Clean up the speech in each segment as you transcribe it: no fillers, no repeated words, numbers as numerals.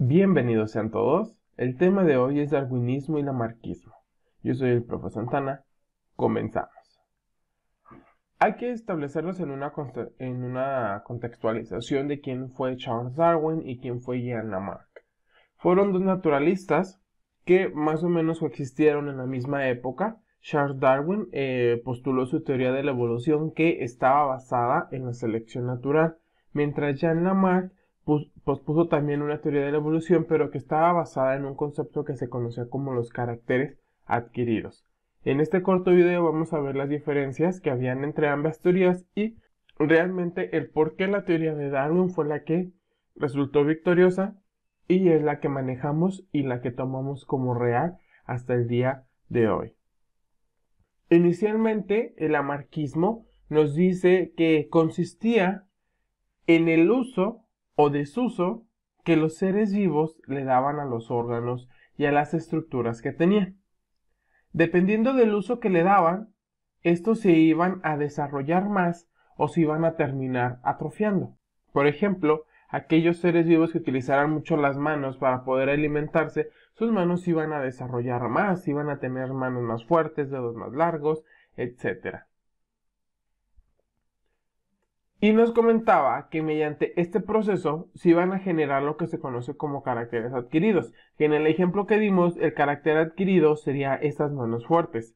Bienvenidos sean todos. El tema de hoy es darwinismo y lamarquismo. Yo soy el profe Santana. Comenzamos. Hay que establecernos en una contextualización de quién fue Charles Darwin y quién fue Jean Lamarck. Fueron dos naturalistas que más o menos coexistieron en la misma época. Charles Darwin postuló su teoría de la evolución que estaba basada en la selección natural, mientras Jean Lamarck pospuso también una teoría de la evolución, pero que estaba basada en un concepto que se conocía como los caracteres adquiridos. En este corto video vamos a ver las diferencias que habían entre ambas teorías y realmente el por qué la teoría de Darwin fue la que resultó victoriosa y es la que manejamos y la que tomamos como real hasta el día de hoy. Inicialmente, el lamarquismo nos dice que consistía en el uso o desuso que los seres vivos le daban a los órganos y a las estructuras que tenían. Dependiendo del uso que le daban, estos se iban a desarrollar más o se iban a terminar atrofiando. Por ejemplo, aquellos seres vivos que utilizaran mucho las manos para poder alimentarse, sus manos iban a desarrollar más, iban a tener manos más fuertes, dedos más largos, etc. Y nos comentaba que mediante este proceso se iban a generar lo que se conoce como caracteres adquiridos, que en el ejemplo que dimos el carácter adquirido sería estas manos fuertes.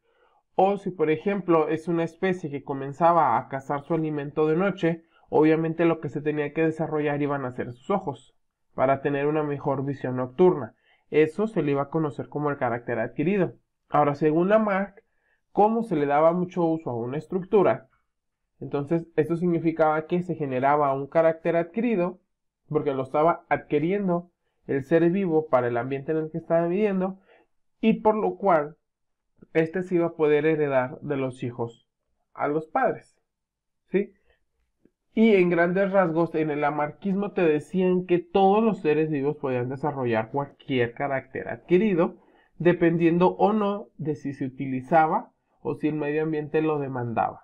O si por ejemplo es una especie que comenzaba a cazar su alimento de noche, obviamente lo que se tenía que desarrollar iban a ser sus ojos, para tener una mejor visión nocturna. Eso se le iba a conocer como el carácter adquirido. Ahora, según Lamarck, como se le daba mucho uso a una estructura, entonces esto significaba que se generaba un carácter adquirido, porque lo estaba adquiriendo el ser vivo para el ambiente en el que estaba viviendo, y por lo cual este se iba a poder heredar de los hijos a los padres, ¿sí? Y en grandes rasgos, en el lamarquismo te decían que todos los seres vivos podían desarrollar cualquier carácter adquirido, dependiendo o no de si se utilizaba o si el medio ambiente lo demandaba.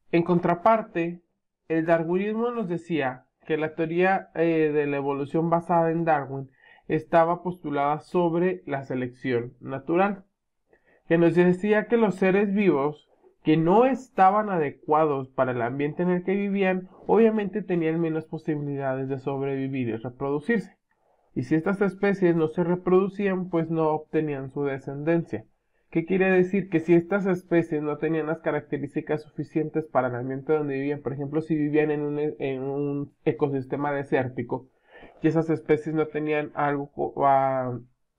En contraparte, el darwinismo nos decía que la teoría de la evolución basada en Darwin estaba postulada sobre la selección natural, que nos decía que los seres vivos que no estaban adecuados para el ambiente en el que vivían, obviamente tenían menos posibilidades de sobrevivir y reproducirse. Y si estas especies no se reproducían, pues no obtenían su descendencia. ¿Qué quiere decir? Que si estas especies no tenían las características suficientes para el ambiente donde vivían, por ejemplo, si vivían en un ecosistema desértico, y esas especies no tenían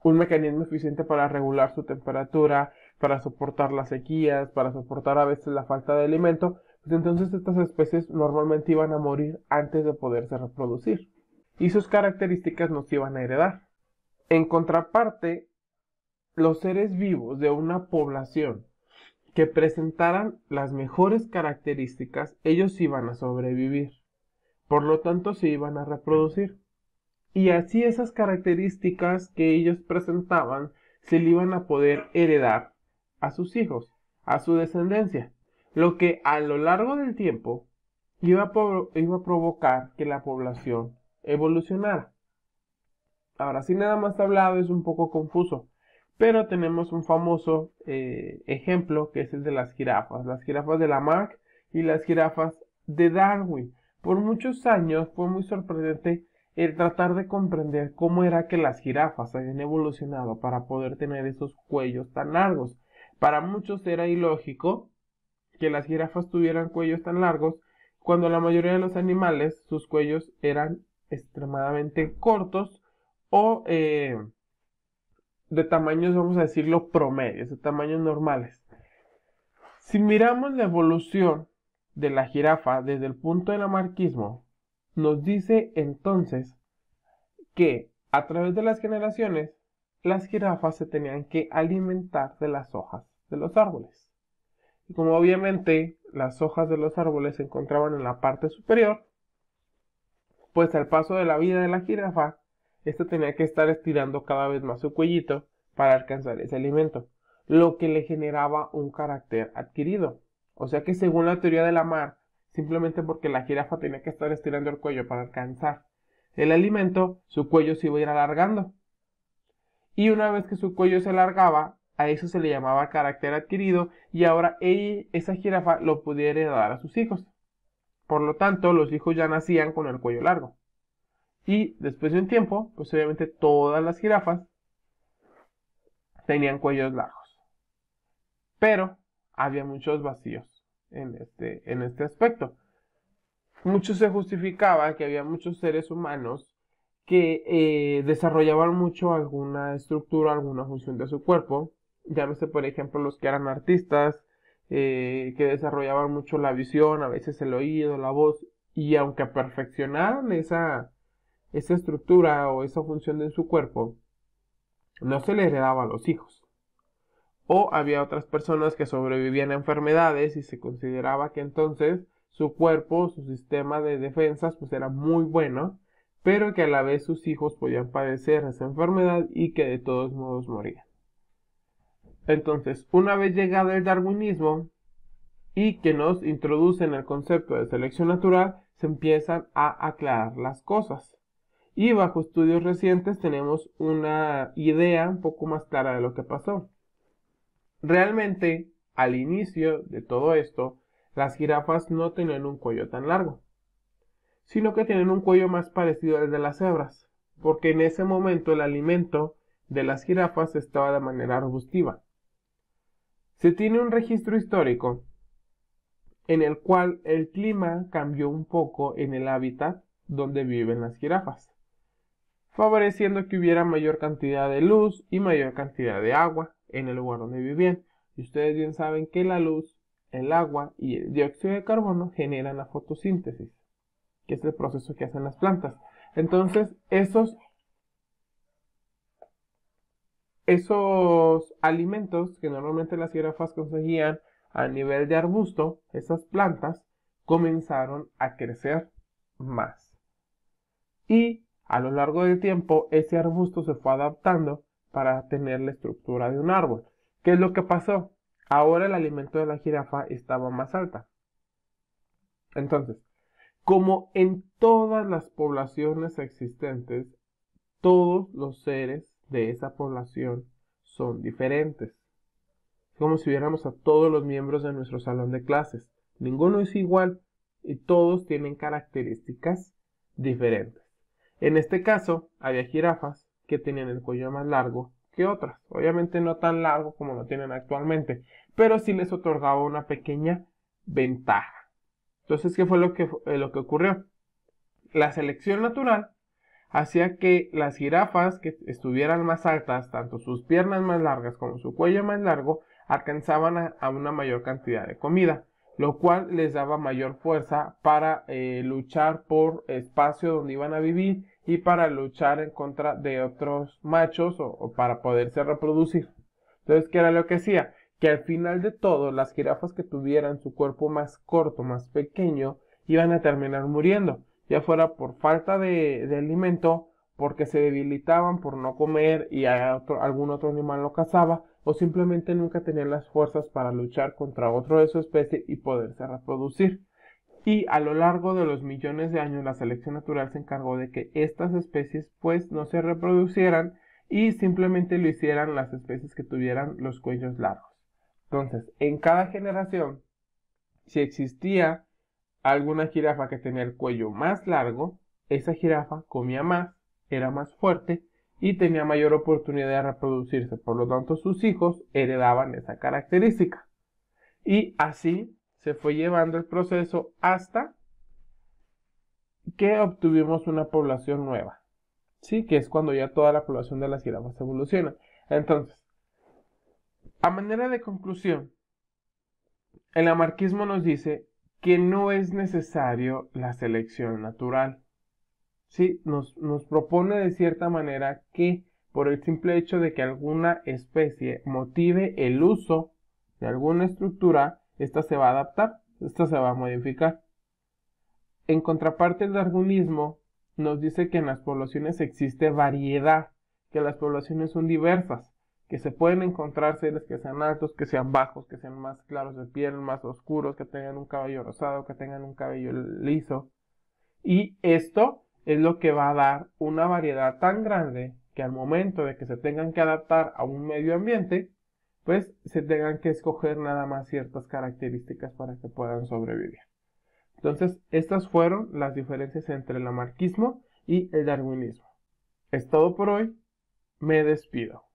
un mecanismo eficiente para regular su temperatura, para soportar las sequías, para soportar a veces la falta de alimento, pues entonces estas especies normalmente iban a morir antes de poderse reproducir. Y sus características no se iban a heredar. En contraparte, los seres vivos de una población que presentaran las mejores características, ellos iban a sobrevivir. Por lo tanto, se iban a reproducir. Y así esas características que ellos presentaban se le iban a poder heredar a sus hijos, a su descendencia. Lo que a lo largo del tiempo iba a provocar que la población evolucionara. Ahora, si nada más hablado es un poco confuso, pero tenemos un famoso ejemplo que es el de las jirafas de Lamarck y las jirafas de Darwin. Por muchos años fue muy sorprendente el tratar de comprender cómo era que las jirafas habían evolucionado para poder tener esos cuellos tan largos. Para muchos era ilógico que las jirafas tuvieran cuellos tan largos cuando la mayoría de los animales sus cuellos eran extremadamente cortos o de tamaños, vamos a decirlo, promedios, de tamaños normales. Si miramos la evolución de la jirafa desde el punto del lamarquismo, nos dice entonces que a través de las generaciones las jirafas se tenían que alimentar de las hojas de los árboles. Y como obviamente las hojas de los árboles se encontraban en la parte superior, pues al paso de la vida de la jirafa, esta tenía que estar estirando cada vez más su cuellito para alcanzar ese alimento, lo que le generaba un carácter adquirido. O sea que según la teoría de Lamarck, simplemente porque la jirafa tenía que estar estirando el cuello para alcanzar el alimento, su cuello se iba a ir alargando. Y una vez que su cuello se alargaba, a eso se le llamaba carácter adquirido y ahora esa jirafa lo pudiera dar a sus hijos. Por lo tanto, los hijos ya nacían con el cuello largo. Y después de un tiempo, pues obviamente todas las jirafas tenían cuellos largos. Pero había muchos vacíos en este aspecto. Mucho se justificaba que había muchos seres humanos que desarrollaban mucho alguna estructura, alguna función de su cuerpo. Llámese, por ejemplo, los que eran artistas, que desarrollaban mucho la visión, a veces el oído, la voz, y aunque perfeccionaran esa estructura o esa función de su cuerpo, no se le heredaba a los hijos. O había otras personas que sobrevivían a enfermedades y se consideraba que entonces su cuerpo, su sistema de defensas, pues era muy bueno, pero que a la vez sus hijos podían padecer esa enfermedad y que de todos modos morían. Entonces, una vez llegado el darwinismo y que nos introducen el concepto de selección natural, se empiezan a aclarar las cosas. Y bajo estudios recientes tenemos una idea un poco más clara de lo que pasó. Realmente, al inicio de todo esto, las jirafas no tenían un cuello tan largo, sino que tienen un cuello más parecido al de las cebras, porque en ese momento el alimento de las jirafas estaba de manera arbustiva. Se tiene un registro histórico en el cual el clima cambió un poco en el hábitat donde viven las jirafas, favoreciendo que hubiera mayor cantidad de luz y mayor cantidad de agua en el lugar donde vivían. Y ustedes bien saben que la luz, el agua y el dióxido de carbono generan la fotosíntesis, que es el proceso que hacen las plantas. Entonces, esos alimentos que normalmente las jirafas conseguían a nivel de arbusto, esas plantas comenzaron a crecer más. Y a lo largo del tiempo, ese arbusto se fue adaptando para tener la estructura de un árbol. ¿Qué es lo que pasó? Ahora el alimento de la jirafa estaba más alta. Entonces, como en todas las poblaciones existentes, todos los seres de esa población son diferentes. Es como si viéramos a todos los miembros de nuestro salón de clases. Ninguno es igual y todos tienen características diferentes. En este caso, había jirafas que tenían el cuello más largo que otras. Obviamente no tan largo como lo tienen actualmente, pero sí les otorgaba una pequeña ventaja. Entonces, ¿qué fue lo que ocurrió? La selección natural hacía que las jirafas que estuvieran más altas, tanto sus piernas más largas como su cuello más largo, alcanzaban a una mayor cantidad de comida, lo cual les daba mayor fuerza para luchar por espacio donde iban a vivir y para luchar en contra de otros machos o para poderse reproducir. Entonces, ¿qué era lo que hacía? Que al final de todo, las jirafas que tuvieran su cuerpo más corto, más pequeño, iban a terminar muriendo, ya fuera por falta de alimento, porque se debilitaban por no comer y algún otro animal lo cazaba, o simplemente nunca tenían las fuerzas para luchar contra otro de su especie y poderse reproducir. Y a lo largo de los millones de años la selección natural se encargó de que estas especies pues no se reproducieran y simplemente lo hicieran las especies que tuvieran los cuellos largos. Entonces, en cada generación, si existía alguna jirafa que tenía el cuello más largo, esa jirafa comía más, era más fuerte y tenía mayor oportunidad de reproducirse. Por lo tanto, sus hijos heredaban esa característica. Y así se fue llevando el proceso hasta que obtuvimos una población nueva. Sí, que es cuando ya toda la población de las jirafas evoluciona. Entonces, a manera de conclusión, el lamarckismo nos dice que no es necesario la selección natural. Sí, nos propone de cierta manera que por el simple hecho de que alguna especie motive el uso de alguna estructura, esta se va a adaptar, esta se va a modificar. En contraparte, el darwinismo nos dice que en las poblaciones existe variedad, que las poblaciones son diversas, que se pueden encontrar seres que sean altos, que sean bajos, que sean más claros de piel, más oscuros, que tengan un cabello rosado, que tengan un cabello liso. Y esto es lo que va a dar una variedad tan grande que al momento de que se tengan que adaptar a un medio ambiente, pues se tengan que escoger nada más ciertas características para que puedan sobrevivir. Entonces, estas fueron las diferencias entre el lamarckismo y el darwinismo. Es todo por hoy. Me despido.